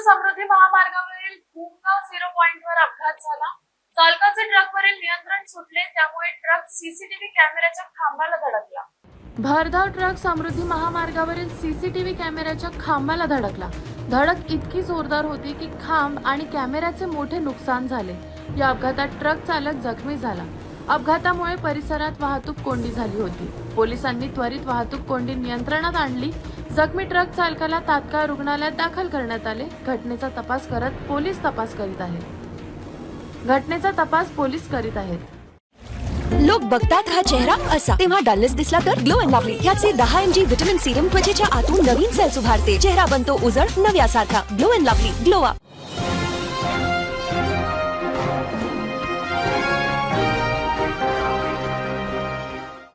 समृद्धी महामार्गावरील भूमगाव 0 पॉइंटवर अपघात झाला। चालकाचे ट्रकवरील नियंत्रण सुटले, त्यामुळे ट्रक सीसीटीव्ही कॅमेऱ्याच्या खांबाला धडकला। भरधाव ट्रक समृद्धी महामार्गावरील सीसीटीव्ही कॅमेऱ्याच्या खांबाला धडकला। धडक इतकी जोरदार होती की खांब आणि कॅमेऱ्याचे मोठे नुकसान झाले। या अपघातात ट्रक चालक जखमी झाला। अपघातामुळे परिसरात वाहतूक कोंडी झाली होती। पोलिसांनी त्वरित वाहतूक कोंडी नियंत्रणात आणली। जखमी ट्रक चालकाला तात्काळ रुग्णालयात दाखल करण्यात आले। घटनेचा तपास पोलीस करीत आहेत। लोक बघतात हा चेहरा असा, तेव्हा डलनेस दिसला तर ग्लो अँड लवली ह्याचे 10 mg विटामिन सीरम त्वचेच्या आतून नवीन सेल्स उभारते। चेहरा बनतो उजळ नव्यासारखा। Glow and lovely, glow up.